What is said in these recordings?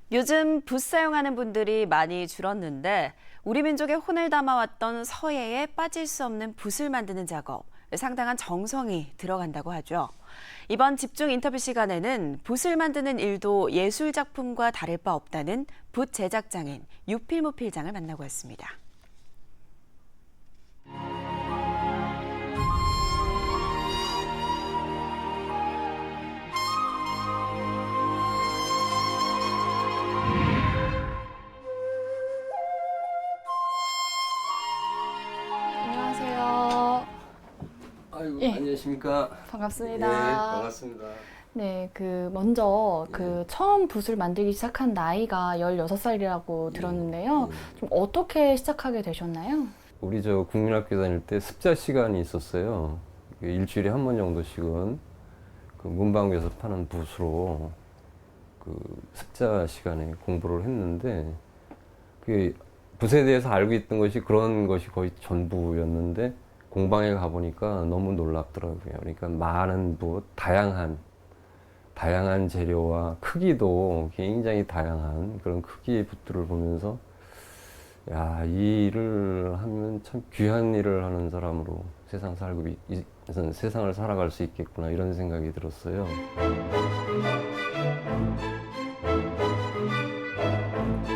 요즘 붓 사용하는 분들이 많이 줄었는데 우리 민족의 혼을 담아왔던 서예에 빠질 수 없는 붓을 만드는 작업, 상당한 정성이 들어간다고 하죠. 이번 집중 인터뷰 시간에는 붓을 만드는 일도 예술 작품과 다를 바 없다는 붓 제작 장인 유필무 필장을 만나고 왔습니다. 안녕하세요. 아이고, 예. 안녕하십니까. 반갑습니다. 네, 반갑습니다. 네, 먼저 예. 처음 붓을 만들기 시작한 나이가 16살이라고 들었는데요. 예. 좀 어떻게 시작하게 되셨나요? 우리 저 국민학교 다닐 때 습자 시간이 있었어요. 일주일에 한 번 정도씩은 그 문방구에서 파는 붓으로 그 습자 시간에 공부를 했는데 그 붓에 대해서 알고 있던 것이 그런 것이 거의 전부였는데 공방에 가보니까 너무 놀랍더라고요. 그러니까 많은 붓, 다양한 재료와 크기도 굉장히 다양한 그런 크기의 붓들을 보면서 야, 이 일을 하면 참 귀한 일을 하는 사람으로 세상을 살아갈 수 있겠구나 이런 생각이 들었어요.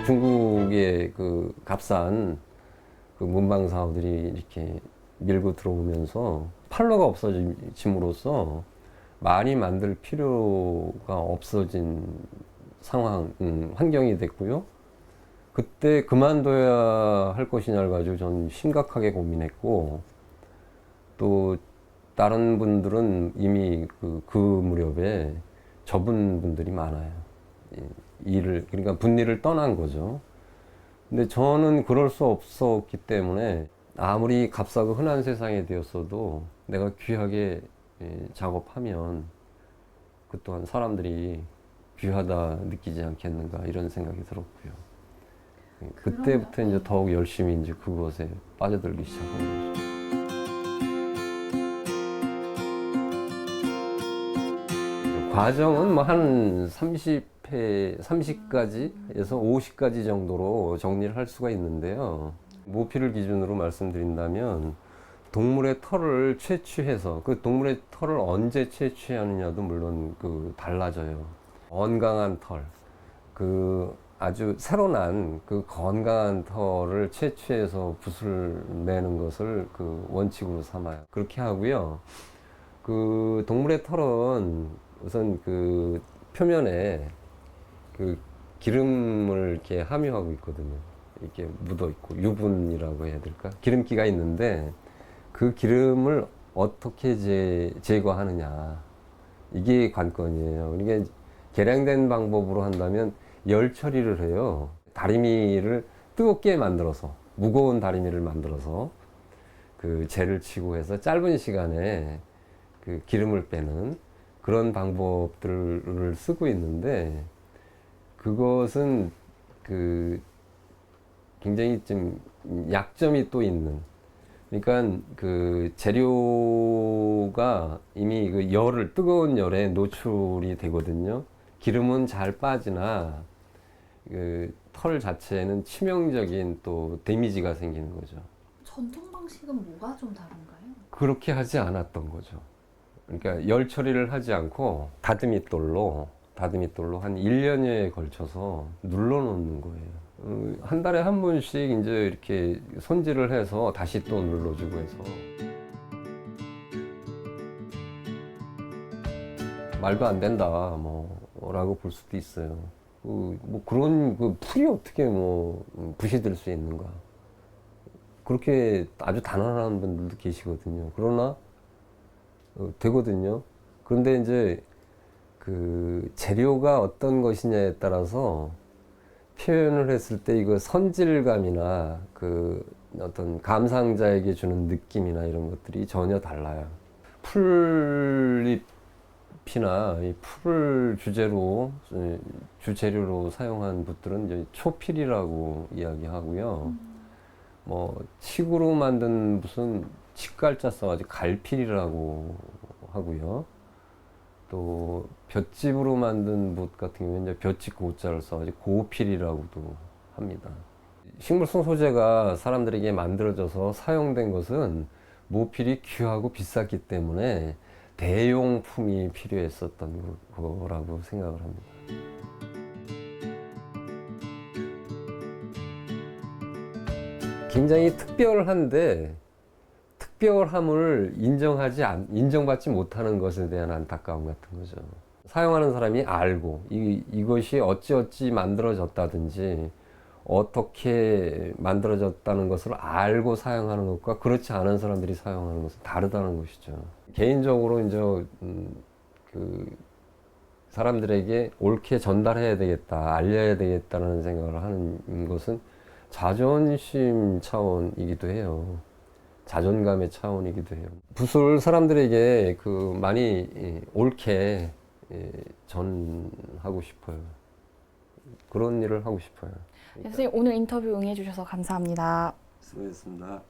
중국의 그 값싼 그 문방 사업들이 이렇게 밀고 들어오면서 판로가 없어짐으로써 많이 만들 필요가 없어진 환경이 됐고요. 그때 그만둬야 할 것이냐를 가지고 저는 심각하게 고민했고, 또 다른 분들은 이미 그 무렵에 접은 분들이 많아요. 그러니까 분리를 떠난 거죠. 근데 저는 그럴 수 없었기 때문에 아무리 값싸고 흔한 세상이 되었어도 내가 귀하게 작업하면 그 또한 사람들이 귀하다 느끼지 않겠는가 이런 생각이 들었고요. 그때부터 이제 더욱 열심히 이제 그것에 빠져들기 시작한 거죠. 과정은 뭐 한 30가지에서 50가지 정도로 정리를 할 수가 있는데요. 모피를 기준으로 말씀드린다면 동물의 털을 채취해서 그 동물의 털을 언제 채취하느냐도 물론 그 달라져요. 건강한 털, 그 아주 새로 난 그 건강한 털을 채취해서 붓을 내는 것을 그 원칙으로 삼아요. 그렇게 하고요. 그 동물의 털은 우선 그 표면에 그 기름을 이렇게 함유하고 있거든요. 이렇게 묻어 있고 유분이라고 해야 될까? 기름기가 있는데 그 기름을 어떻게 제거하느냐 이게 관건이에요. 그러니까 계량된 방법으로 한다면 열 처리를 해요. 다리미를 뜨겁게 만들어서 무거운 다리미를 만들어서 그 재를 치고 해서 짧은 시간에 그 기름을 빼는 그런 방법들을 쓰고 있는데 그것은 그 굉장히 좀 약점이 또 있는, 그러니까 그 재료가 이미 그 뜨거운 열에 노출이 되거든요. 기름은 잘 빠지나 그 털 자체에는 치명적인 또 데미지가 생기는 거죠. 전통 방식은 뭐가 좀 다른가요? 그렇게 하지 않았던 거죠. 그러니까 열 처리를 하지 않고 다듬이돌로 한 1년여에 걸쳐서 눌러놓는 거예요. 한 달에 한 번씩 이제 이렇게 손질을 해서 다시 또 눌러주고 해서 말도 안 된다 뭐라고 볼 수도 있어요. 뭐 그런 그 풀이 어떻게 뭐 붓이 될 수 있는가, 그렇게 아주 단언하는 분들도 계시거든요. 그러나 되거든요. 그런데 이제 그 재료가 어떤 것이냐에 따라서 표현을 했을 때 이거 선질감이나 그 어떤 감상자에게 주는 느낌이나 이런 것들이 전혀 달라요. 풀잎이나 이 풀을 주재료로 사용한 붓들은 이제 초필이라고 이야기하고요. 뭐 칡으로 만든 붓은 칡갈자 써가지고 갈필이라고 하고요. 또 볏짚으로 만든 붓 같은 경우는 이제 볏짚 고자를 써가지고 고필이라고도 합니다. 식물성 소재가 사람들에게 만들어져서 사용된 것은 모필이 귀하고 비쌌기 때문에 대용품이 필요했었던 거라고 생각을 합니다. 굉장히 특별한데 특별함을 인정받지 못하는 것에 대한 안타까움 같은 거죠. 사용하는 사람이 알고 이것이 어찌어찌 만들어졌다든지 어떻게 만들어졌다는 것을 알고 사용하는 것과 그렇지 않은 사람들이 사용하는 것은 다르다는 것이죠. 개인적으로 이제 그 사람들에게 옳게 전달해야 되겠다, 알려야 되겠다는 생각을 하는 것은 자존심 차원이기도 해요. 자존감의 차원이기도 해요. 붓을 사람들에게 많이 옳게 전하고 싶어요. 그런 일을 하고 싶어요. 선생님 오늘 인터뷰 응해주셔서 감사합니다. 수고했습니다.